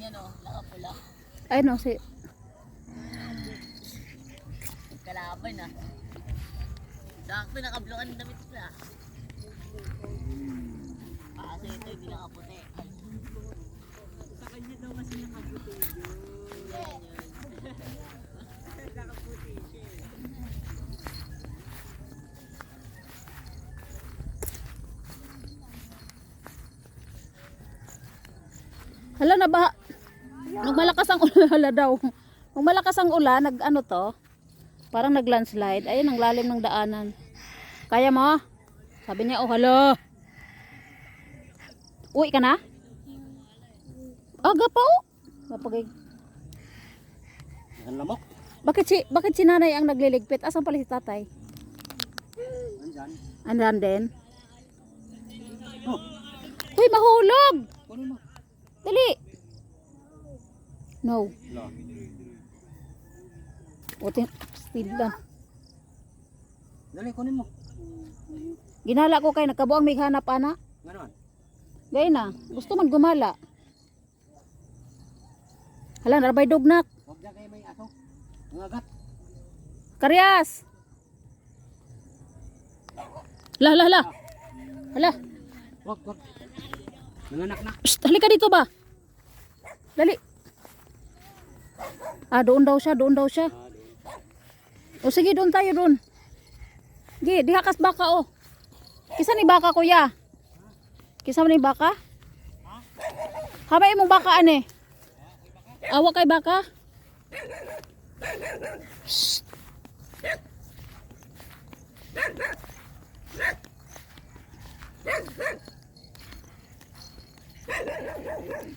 Yan o, nakapula. Ay no, si... Kalaban na. Sakto, nakablokan ang damit na. Kasi ito, hindi nakaputi. Sa kanya daw kasi nakaputi yun. Yan yun. Nakaputi siya. Hala na ba? Nung malakas ang ulan, hala daw. Nung malakas ang ulan, nag ano to? Parang nag-landslide. Ayun, ang lalim ng daanan. Kaya mo? Sabi niya, oh, hala. Uwi ka na? Aga pa, oh. Mapagay. Ang lamok. Bakit si nanay ang nagliligpit? Asan pala si tatay? Andyan. Andan din? Oh, Uy, mahulog! kunin mo. Dali! No. No. Uting, speed lang. Dali, kunin mo. Ginala ko kay nakabuang may hanap, ana. Ganon. Gaya na. Gusto man gumala. Hala, narabay dugnak. Huwag dyan kayo may aso. Ang agat. Karyas! Hala. Hala. Huwag. Nanganak-nak. Psst, halika dito ba? Dali. Ah, doon daw siya. O sige, doon tayo doon. Gi, dihakas baka oh. Kisa ni baka kuya? Kisa ni baka? Hamay mong baka ane. Awa kay baka? Shh.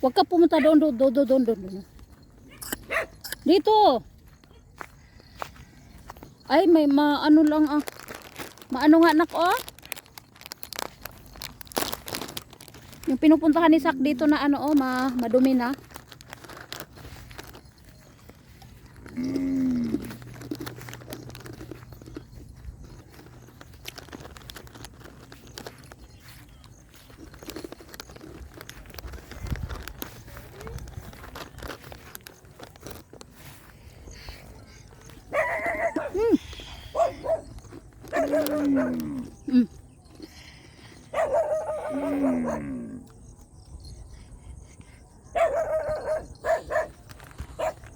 Huwag ka pumunta doon. Dito. Ay, may maano lang ah. Maano nga anak oh. Yung pinupuntahan ni Sak dito na ano oh, madumi na.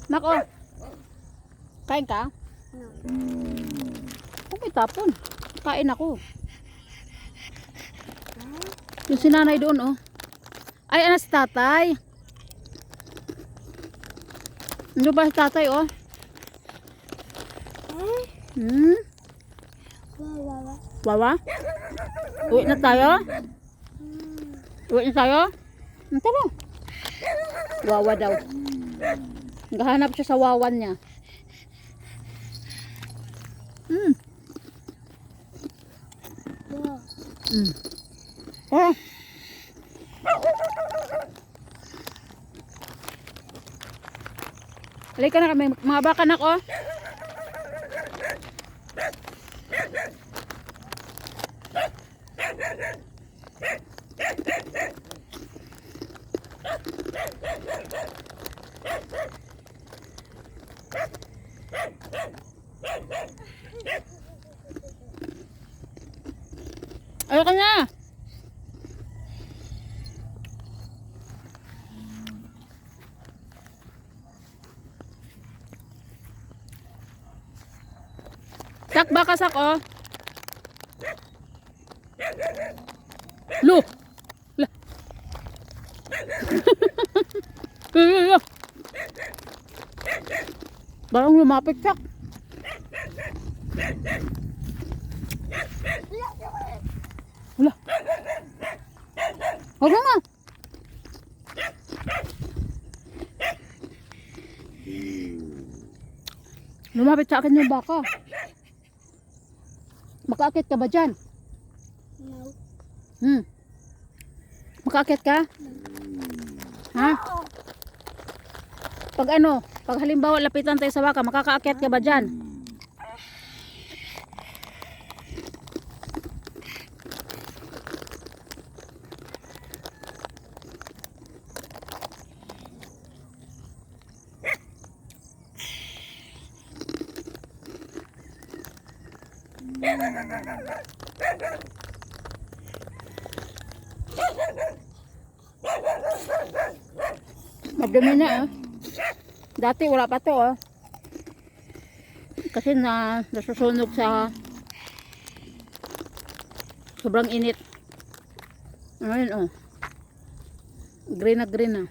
Nako. Kain ka? Huwag may tapon. Kain ako. Yung sinanay doon oh. Ay, ano si tatay? Ano ba si tatay oh? Wawa? Uwi na tayo? Tara. Wawa daw. Naghahanap siya sa wawan niya. Oh. Halika na kami. Mga baka na ko. Ayoko na. Sak baka sak oh. Lu. La. Barang lumapit sak. Wala. Huwag na. Lumapit sa akin yung baka. Makaakit ka ba dyan? No. Makaakit ka? Ha? Pag halimbawa lapitan tayo sa baka, makakaakyat ka ba dyan? Madumi na ah. Dati wala pa to ah. Kasi nasusunog sa sobrang init. Ayun oh. Green na green na.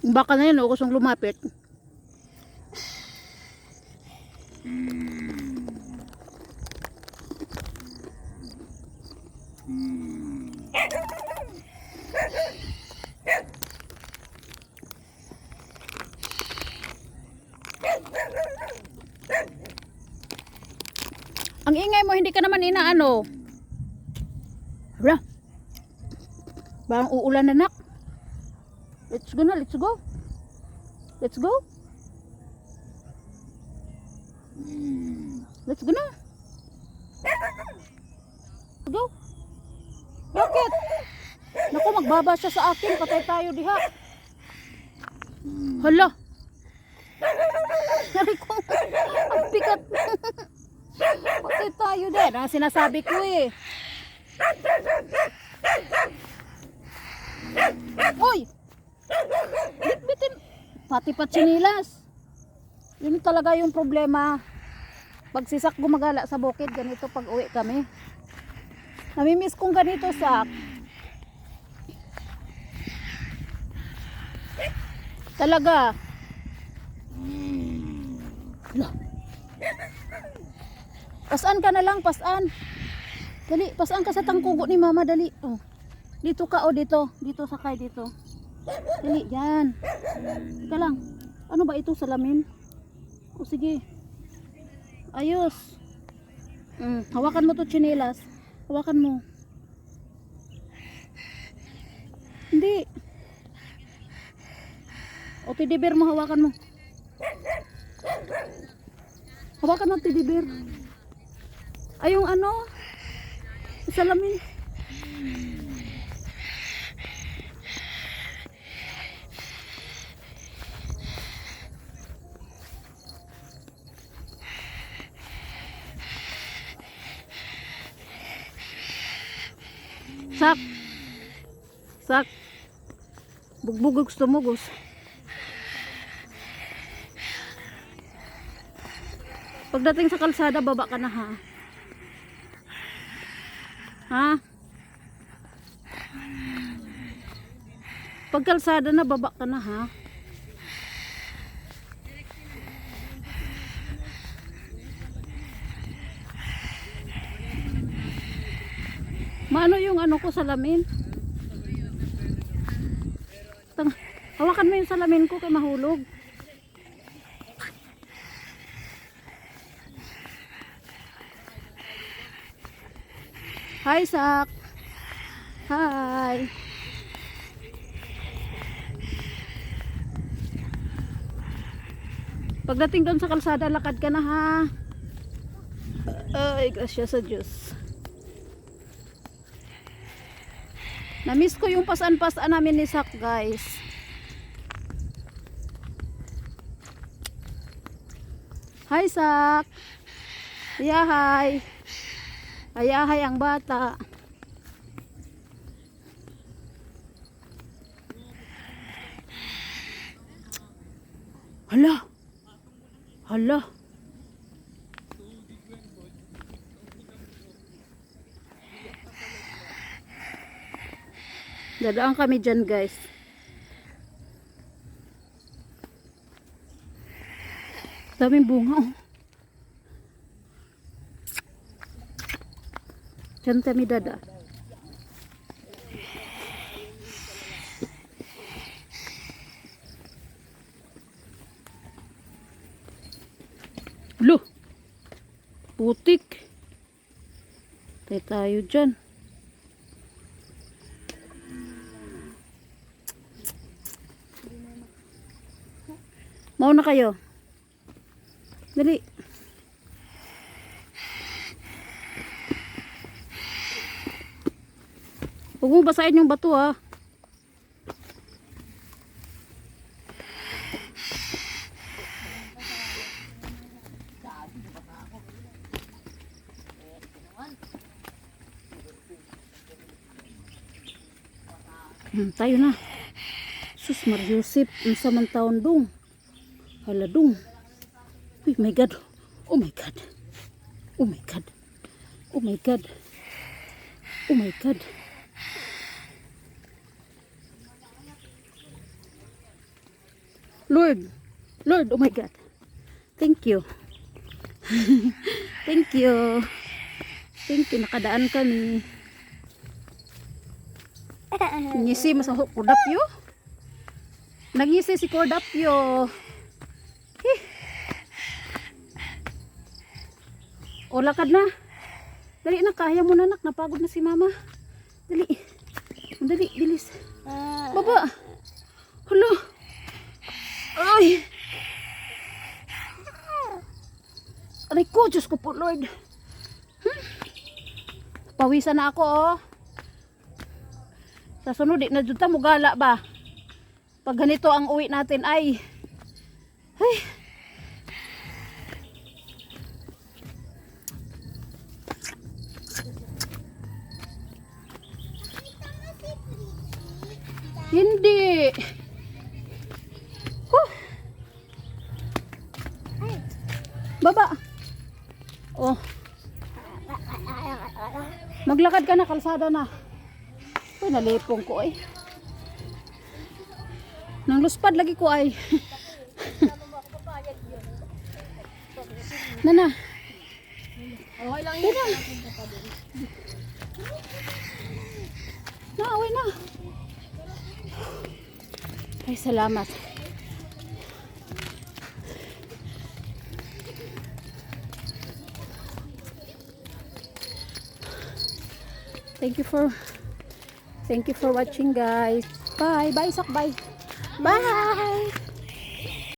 Baka na yun, gustong lumapit. Ang ingay mo, hindi ka naman inaano. Hala. Parang uulan na nak. Let's go na, let's go. Let's go. Let's go na. Let's go. Bakit? Naku, magbaba siya sa akin. Patay tayo diha. Hala. Nari ko. Ang pikat. Patay tayo din. Ang sinasabi ko eh. Uy! Bitbitin. Pati pa tsinilas. Yun talaga yung problema. Pag si Sak gumagala sa bukid, ganito pag uwi kami. Namimiss kong ganito, Sak. Talaga. Hala. Pasaan ka na lang, pasaan. Dali, pasaan ka sa tangkugo ni Mama, dali. Oh. Dito ka, oh, dito. Dito sakay, dito. Dali, yan. Teka lang. Ano ba ito, salamin? O, sige. Ayos. Hawakan mo to, tsinelas. Hawakan mo. Hindi. O, teddy bear mo, hawakan mo. Hawakan mo, teddy bear. Ay, yung ano? Salamin. Sak. Sak. Bugbog gusto mo, Gus. Pagdating sa kalsada, baba ka na ha. Ha? Pag kalsada na, baba ka na ha. Maano yung ano ko, salamin? Hawakan mo yung salamin ko kay mahulog. Hi, Sak. Hi. Pagdating doon sa kalsada, lakad ka na ha. Ay, grasya sa Diyos. Na-miss ko yung pasan-pasan namin ni Sak, guys. Hi, Sak. Ayahay. Ayahay ang bata. Hala. Hala. Dadaan kami dyan, guys. Daming bunga, oh. Dyan kami dada. Loh. Putik. Tayo tayo dyan. Mauna kayo. Dali. Huwag mo basahin yung bato ha. Tayo na. Sus Mariusip, unsa man taon dong. Hala dong. Oh my God. Oh my God. Oh my God. Oh my God. Oh my God. Lord. Lord, oh my God. Thank you. Thank you. Thank you. Nakadaan kami. Ngisi mas Kordapyo. Nangisi si Kordapyo. O lakad na. Dali na, kaya mo na nak. Napagod na si mama. Dali. Dali, bilis. Baba. Hala. Ay. Aray ko, Diyos ko po Lord. Pawisan na ako oh. Sa sunod, di na dyan ta mo gala ba? Pag ganito ang uwi natin ay hindi. Baba. Oh. Maglakad ka na, kalsada na. Uy, nalipong ko ay. Nang luspad lagi ko ay. Nana. Okay lang yun. Away na. Ay, salamat. Thank you for watching guys. Bye. Bye, Sak. Bye. Bye.